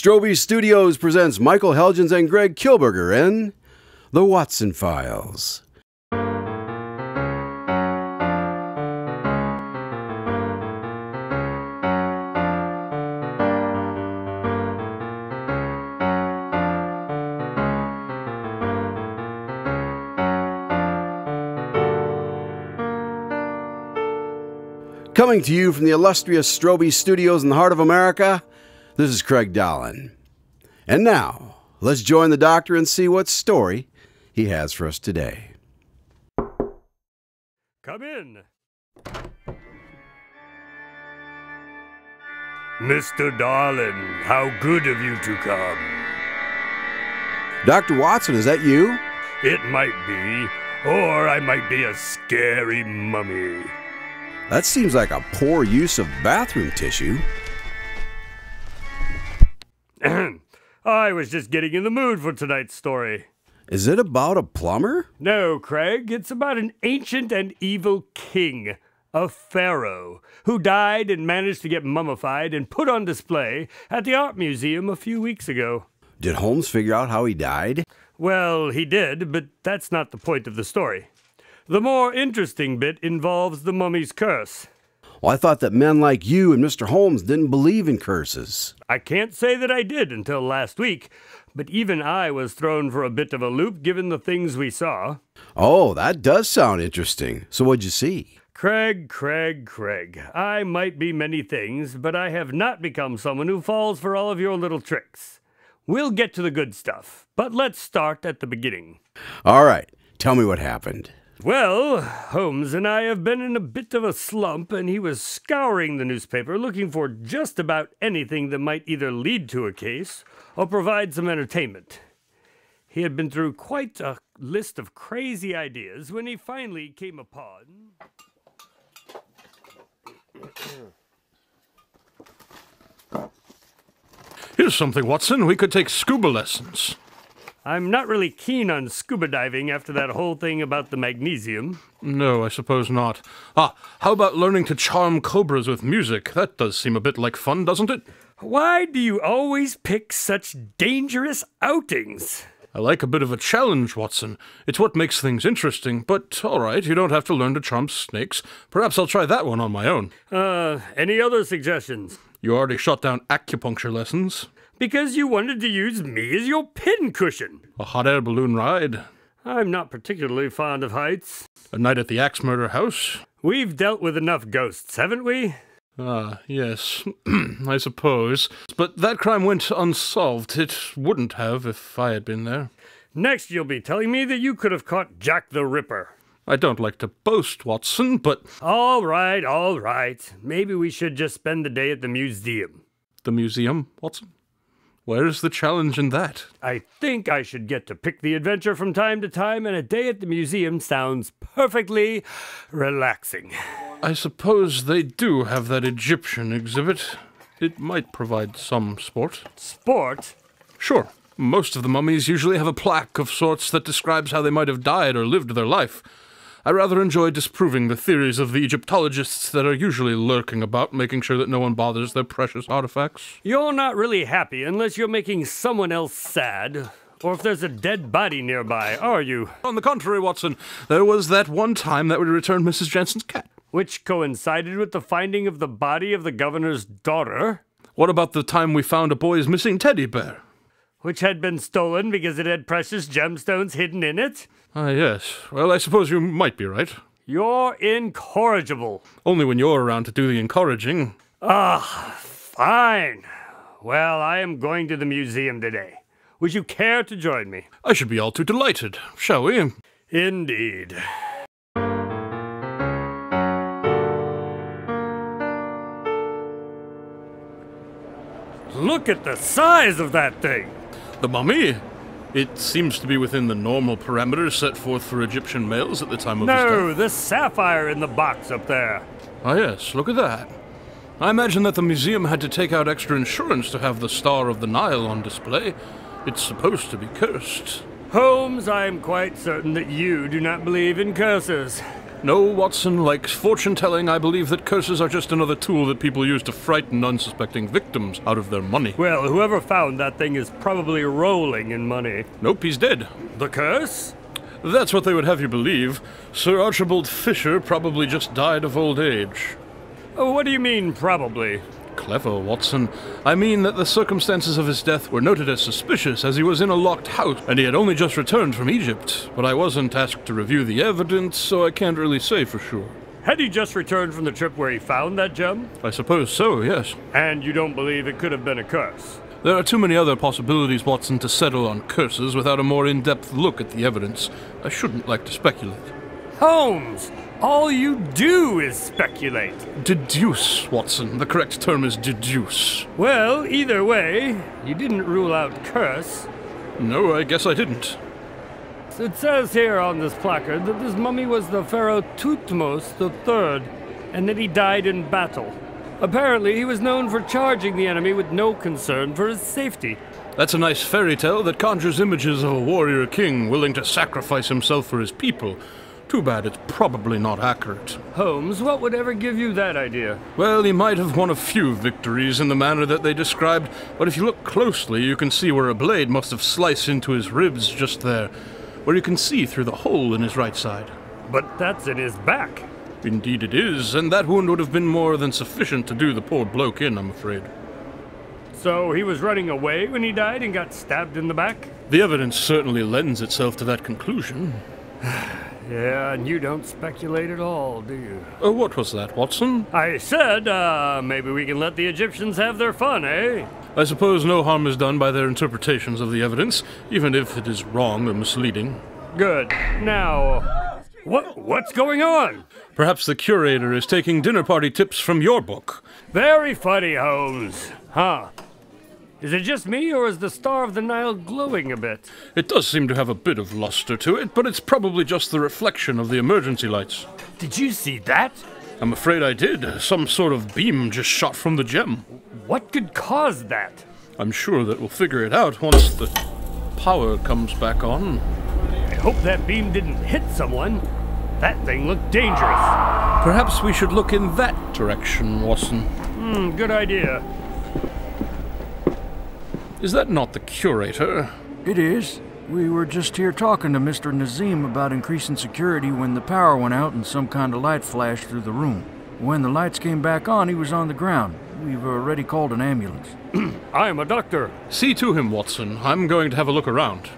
Strobe Studios presents Michael Helgens and Greg Kilberger in The Watson Files. Coming to you from the illustrious Strobe Studios in the heart of America, this is Craig Dahlen. And now, let's join the doctor and see what story he has for us today. Come in. Mr. Dahlen, how good of you to come. Dr. Watson, is that you? It might be, or I might be a scary mummy. That seems like a poor use of bathroom tissue. I was just getting in the mood for tonight's story. Is it about a plumber? No, Craig, it's about an ancient and evil king, a pharaoh, who died and managed to get mummified and put on display at the art museum a few weeks ago. Did Holmes figure out how he died? Well, he did, but that's not the point of the story. The more interesting bit involves the mummy's curse. Well, I thought that men like you and Mr. Holmes didn't believe in curses. I can't say that I did until last week, but even I was thrown for a bit of a loop given the things we saw. Oh, that does sound interesting. So what'd you see? Craig. I might be many things, but I have not become someone who falls for all of your little tricks. We'll get to the good stuff, but let's start at the beginning. All right, tell me what happened. Well, Holmes and I have been in a bit of a slump, and he was scouring the newspaper looking for just about anything that might either lead to a case or provide some entertainment. He had been through quite a list of crazy ideas when he finally came upon... Here's something, Watson. We could take scuba lessons. I'm not really keen on scuba diving after that whole thing about the magnesium. No, I suppose not. How about learning to charm cobras with music? That does seem a bit like fun, doesn't it? Why do you always pick such dangerous outings? I like a bit of a challenge, Watson. It's what makes things interesting, but all right, you don't have to learn to charm snakes. Perhaps I'll try that one on my own. Any other suggestions? You already shot down acupuncture lessons. Because you wanted to use me as your pincushion. A hot air balloon ride. I'm not particularly fond of heights. A night at the Axe Murder House. We've dealt with enough ghosts, haven't we? Yes, I suppose. But that crime went unsolved. It wouldn't have if I had been there. Next you'll be telling me that you could have caught Jack the Ripper. I don't like to boast, Watson, but... All right. Maybe we should just spend the day at the museum. The museum, Watson? Where's the challenge in that? I think I should get to pick the adventure from time to time, and a day at the museum sounds perfectly relaxing. I suppose they do have that Egyptian exhibit. It might provide some sport. Sport? Sure. Most of the mummies usually have a plaque of sorts that describes how they might have died or lived their life. I rather enjoy disproving the theories of the Egyptologists that are usually lurking about, making sure that no one bothers their precious artifacts. You're not really happy unless you're making someone else sad, or if there's a dead body nearby, are you? On the contrary, Watson, there was that one time that we returned Mrs. Jensen's cat. Which coincided with the finding of the body of the governor's daughter. What about the time we found a boy's missing teddy bear? Which had been stolen because it had precious gemstones hidden in it? Yes. Well, I suppose you might be right. You're incorrigible. Only when you're around to do the encouraging. Fine. Well, I am going to the museum today. Would you care to join me? I should be all too delighted. Shall we? Indeed. Look at the size of that thing! The mummy? It seems to be within the normal parameters set forth for Egyptian males at the time of his death. No, the sapphire in the box up there. Ah, yes, look at that. I imagine that the museum had to take out extra insurance to have the Star of the Nile on display. It's supposed to be cursed. Holmes, I am quite certain that you do not believe in curses. No, Watson, like fortune-telling, I believe that curses are just another tool that people use to frighten unsuspecting victims out of their money. Well, whoever found that thing is probably rolling in money. Nope, he's dead. The curse? That's what they would have you believe. Sir Archibald Fisher probably just died of old age. Oh, what do you mean, probably? Clever, Watson. I mean that the circumstances of his death were noted as suspicious, as he was in a locked house, and he had only just returned from Egypt. But I wasn't asked to review the evidence, so I can't really say for sure. Had he just returned from the trip where he found that gem? I suppose so, yes. And you don't believe it could have been a curse? There are too many other possibilities, Watson, to settle on curses without a more in-depth look at the evidence. I shouldn't like to speculate. Holmes! All you do is speculate. Deduce, Watson. The correct term is deduce. Well, either way, you didn't rule out curse. No, I guess I didn't. It says here on this placard that this mummy was the pharaoh Thutmose III, and that he died in battle. Apparently, he was known for charging the enemy with no concern for his safety. That's a nice fairy tale that conjures images of a warrior king willing to sacrifice himself for his people. Too bad it's probably not accurate. Holmes, what would ever give you that idea? Well, he might have won a few victories in the manner that they described, but if you look closely, you can see where a blade must have sliced into his ribs just there, where you can see through the hole in his right side. But that's in his back. Indeed it is, and that wound would have been more than sufficient to do the poor bloke in, I'm afraid. So he was running away when he died and got stabbed in the back? The evidence certainly lends itself to that conclusion. Yeah, and you don't speculate at all, do you? What was that, Watson? I said, maybe we can let the Egyptians have their fun, eh? I suppose no harm is done by their interpretations of the evidence, even if it is wrong or misleading. Good. Now, what's going on? Perhaps the curator is taking dinner party tips from your book. Very funny, Holmes. Huh. Is it just me, or is the Star of the Nile glowing a bit? It does seem to have a bit of luster to it, but it's probably just the reflection of the emergency lights. Did you see that? I'm afraid I did. Some sort of beam just shot from the gem. What could cause that? I'm sure that we'll figure it out once the power comes back on. I hope that beam didn't hit someone. That thing looked dangerous. Perhaps we should look in that direction, Watson. Good idea. Is that not the curator? It is. We were just here talking to Mr. Nazim about increasing security when the power went out and some kind of light flashed through the room. When the lights came back on, he was on the ground. We've already called an ambulance. I'm a doctor. See to him, Watson. I'm going to have a look around.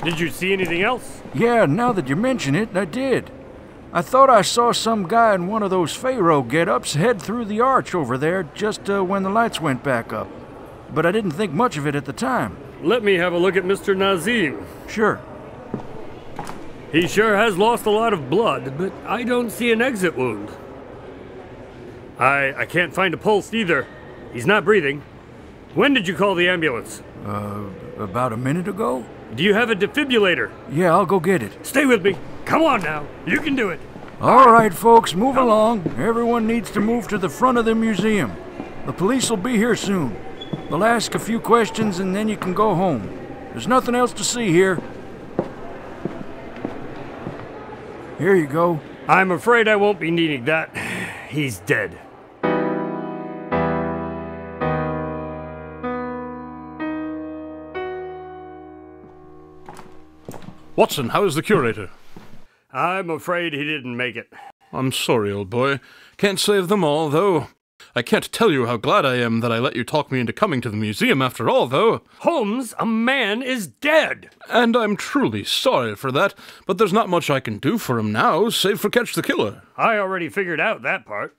Did you see anything else? Yeah, now that you mention it, I did. I thought I saw some guy in one of those Pharaoh get-ups head through the arch over there just when the lights went back up. But I didn't think much of it at the time. Let me have a look at Mr. Nazim. Sure. He sure has lost a lot of blood, but I don't see an exit wound. I can't find a pulse either. He's not breathing. When did you call the ambulance? About a minute ago? Do you have a defibrillator? Yeah, I'll go get it. Stay with me. Come on now. You can do it. All right, folks, move along. Everyone needs to move to the front of the museum. The police will be here soon. They'll ask a few questions and then you can go home. There's nothing else to see here. Here you go. I'm afraid I won't be needing that. He's dead. Watson, how is the curator? I'm afraid he didn't make it. I'm sorry, old boy. Can't save them all, though. I can't tell you how glad I am that I let you talk me into coming to the museum after all, though. Holmes, a man is dead. And I'm truly sorry for that, but there's not much I can do for him now, save for catch the killer. I already figured out that part.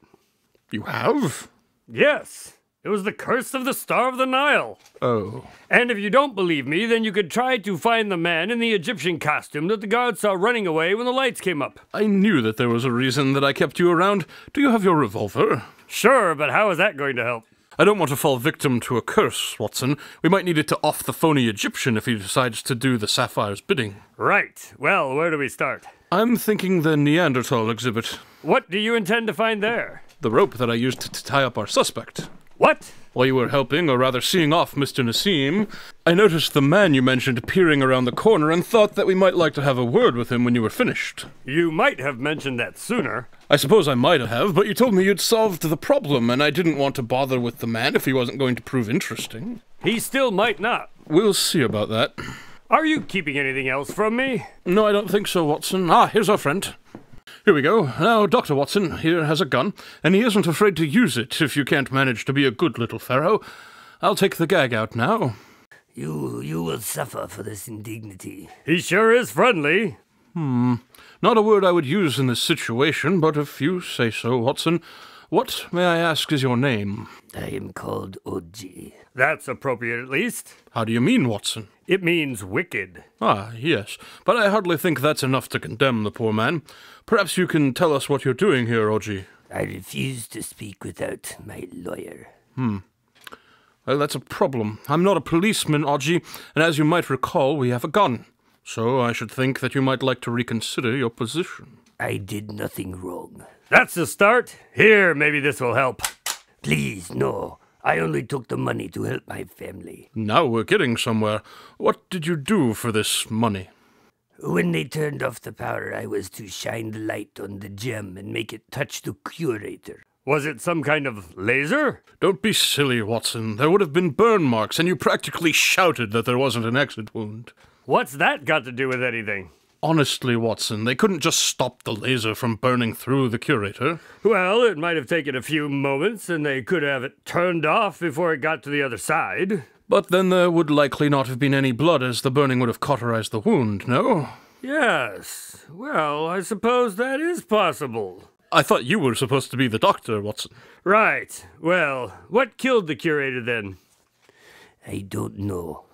You have? Yes. It was the curse of the Star of the Nile. Oh. And if you don't believe me, then you could try to find the man in the Egyptian costume that the guards saw running away when the lights came up. I knew that there was a reason that I kept you around. Do you have your revolver? Sure, but how is that going to help? I don't want to fall victim to a curse, Watson. We might need it to off the phony Egyptian if he decides to do the Sapphire's bidding. Right. Well, where do we start? I'm thinking the Neanderthal exhibit. What do you intend to find there? The rope that I used to tie up our suspect. What? While you were helping, or rather seeing off Mr. Nassim, I noticed the man you mentioned peering around the corner and thought that we might like to have a word with him when you were finished. You might have mentioned that sooner. I suppose I might have, but you told me you'd solved the problem, and I didn't want to bother with the man if he wasn't going to prove interesting. He still might not. We'll see about that. Are you keeping anything else from me? No, I don't think so, Watson. Ah, here's our friend. Here we go. Now, Dr. Watson here has a gun, and he isn't afraid to use it if you can't manage to be a good little fellow. I'll take the gag out now. You will suffer for this indignity. He sure is friendly. Not a word I would use in this situation, but if you say so, Watson, what, may I ask, is your name? I am called Oji. That's appropriate, at least. How do you mean, Watson? It means wicked. Ah, yes, but I hardly think that's enough to condemn the poor man. Perhaps you can tell us what you're doing here, Oji. I refuse to speak without my lawyer. Well, that's a problem. I'm not a policeman, Oji, and as you might recall, we have a gun. So I should think that you might like to reconsider your position. I did nothing wrong. That's the start. Here, maybe this will help. Please, no. I only took the money to help my family. Now we're getting somewhere. What did you do for this money? When they turned off the power, I was to shine the light on the gem and make it touch the curator. Was it some kind of laser? Don't be silly, Watson. There would have been burn marks, and you practically shouted that there wasn't an exit wound. What's that got to do with anything? Honestly, Watson, they couldn't just stop the laser from burning through the curator. Well, it might have taken a few moments, and they could have it turned off before it got to the other side. But then there would likely not have been any blood, as the burning would have cauterized the wound, no? Yes. Well, I suppose that is possible. I thought you were supposed to be the doctor, Watson. Right. Well, what killed the curator then? I don't know.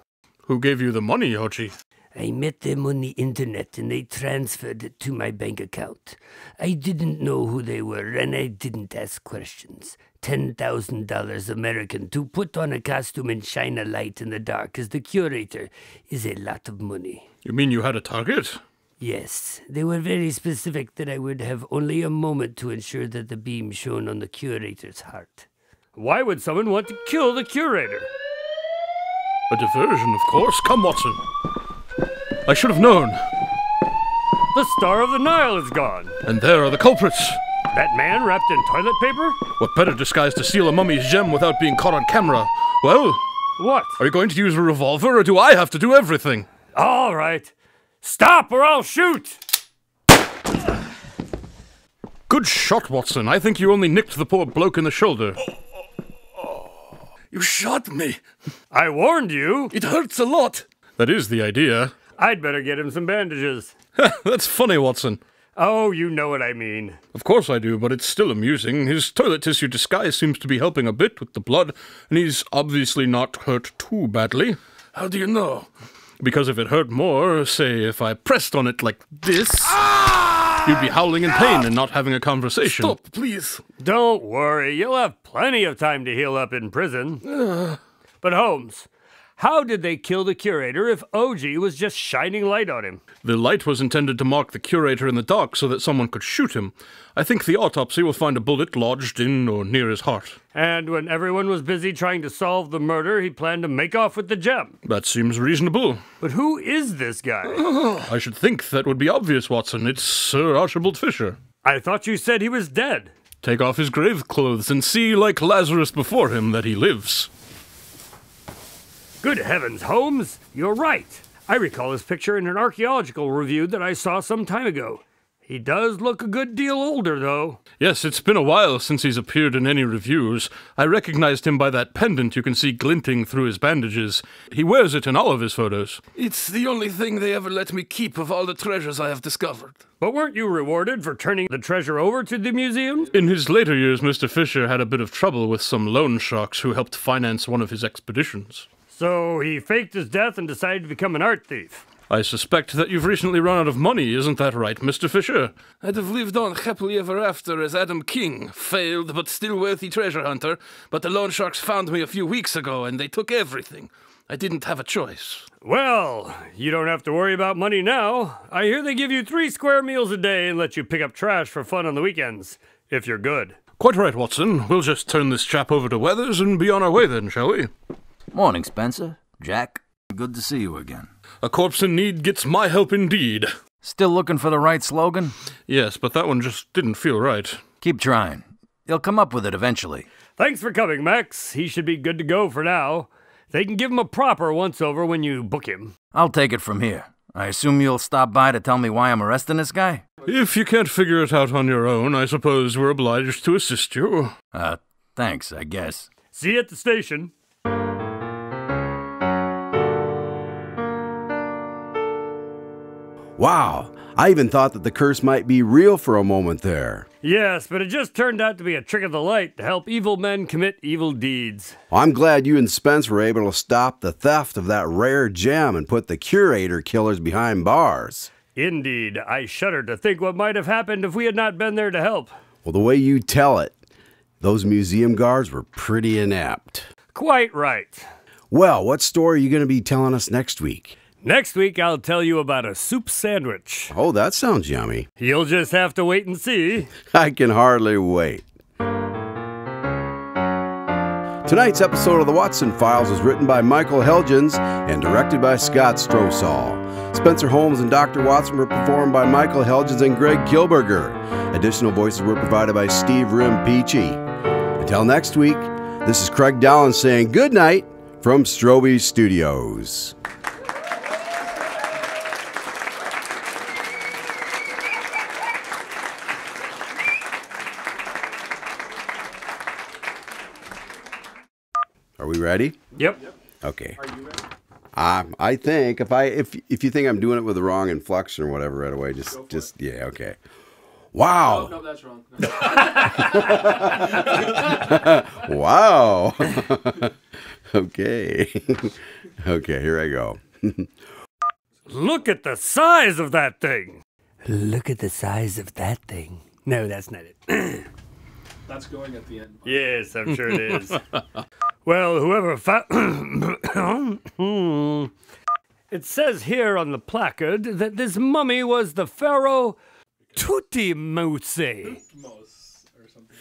Who gave you the money, Oji? I met them on the internet and they transferred it to my bank account. I didn't know who they were and I didn't ask questions. $10,000 American to put on a costume and shine a light in the dark as the curator is a lot of money. You mean you had a target? Yes, they were very specific that I would have only a moment to ensure that the beam shone on the curator's heart. Why would someone want to kill the curator? A diversion, of course. Come, Watson. I should have known. The Star of the Nile is gone. And there are the culprits. That man wrapped in toilet paper? What better disguise to steal a mummy's gem without being caught on camera? Well, What? are you going to use a revolver, or do I have to do everything? All right. Stop or I'll shoot! Good shot, Watson. I think you only nicked the poor bloke in the shoulder. You shot me. I warned you. It hurts a lot. That is the idea. I'd better get him some bandages. That's funny, Watson. Oh, you know what I mean. Of course I do, but it's still amusing. His toilet tissue disguise seems to be helping a bit with the blood, and he's obviously not hurt too badly. How do you know? Because if it hurt more, say if I pressed on it like this, you'd be howling in pain and not having a conversation. Stop, please. Don't worry, you'll have plenty of time to heal up in prison. But Holmes, how did they kill the curator if OG was just shining light on him? The light was intended to mark the curator in the dark so that someone could shoot him. I think the autopsy will find a bullet lodged in or near his heart. And when everyone was busy trying to solve the murder, he planned to make off with the gem. That seems reasonable. But who is this guy? I should think that would be obvious, Watson. It's Sir Archibald Fisher. I thought you said he was dead. Take off his grave clothes and see, like Lazarus before him, that he lives. Good heavens, Holmes, you're right. I recall his picture in an archaeological review that I saw some time ago. He does look a good deal older, though. Yes, it's been a while since he's appeared in any reviews. I recognized him by that pendant you can see glinting through his bandages. He wears it in all of his photos. It's the only thing they ever let me keep of all the treasures I have discovered. But weren't you rewarded for turning the treasure over to the museum? In his later years, Mr. Fisher had a bit of trouble with some loan sharks who helped finance one of his expeditions. So he faked his death and decided to become an art thief. I suspect that you've recently run out of money, isn't that right, Mr. Fisher? I'd have lived on happily ever after as Adam King, failed but still wealthy treasure hunter, but the loan sharks found me a few weeks ago and they took everything. I didn't have a choice. Well, you don't have to worry about money now. I hear they give you 3 square meals a day and let you pick up trash for fun on the weekends, if you're good. Quite right, Watson. We'll just turn this chap over to Weathers and be on our way then, shall we? Morning, Spencer. Jack, good to see you again. A corpse in need gets my help indeed. Still looking for the right slogan? Yes, but that one just didn't feel right. Keep trying. You'll come up with it eventually. Thanks for coming, Max. He should be good to go for now. They can give him a proper once-over when you book him. I'll take it from here. I assume you'll stop by to tell me why I'm arresting this guy? If you can't figure it out on your own, I suppose we're obliged to assist you. Thanks, I guess. See you at the station. Wow, I even thought that the curse might be real for a moment there. Yes, but it just turned out to be a trick of the light to help evil men commit evil deeds. Well, I'm glad you and Spence were able to stop the theft of that rare gem and put the curator killers behind bars. Indeed, I shudder to think what might have happened if we had not been there to help. Well, the way you tell it, those museum guards were pretty inept. Quite right. Well, what story are you going to be telling us next week? Next week, I'll tell you about a soup sandwich. Oh, that sounds yummy. You'll just have to wait and see. I can hardly wait. Tonight's episode of the Watson Files was written by Michael Helgens and directed by Scott Strosahl. Spencer Holmes and Dr. Watson were performed by Michael Helgens and Greg Kilberger. Additional voices were provided by Steve Rimpici. Until next week, this is Craig Dahlen saying good night from Strobe Studios. Are we ready? Yep. Okay. Are you ready? I think if you think I'm doing it with the wrong inflection or whatever right away, just yeah, okay. Wow. No, that's wrong. Wow. Okay. Okay, here I go. Look at the size of that thing. Look at the size of that thing. No, that's not it. That's going at the end. Yes, I'm sure it is. Well, whoever found... It says here on the placard that this mummy was the pharaoh Tutmosis. Or something.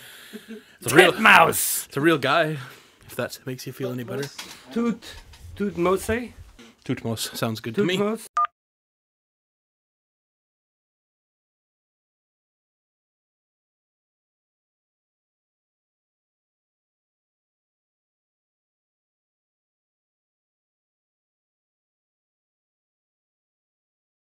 Titmouse. It's a real guy, if that makes you feel any better. Tutmosis? Tutmos sounds good to me. Tutmos?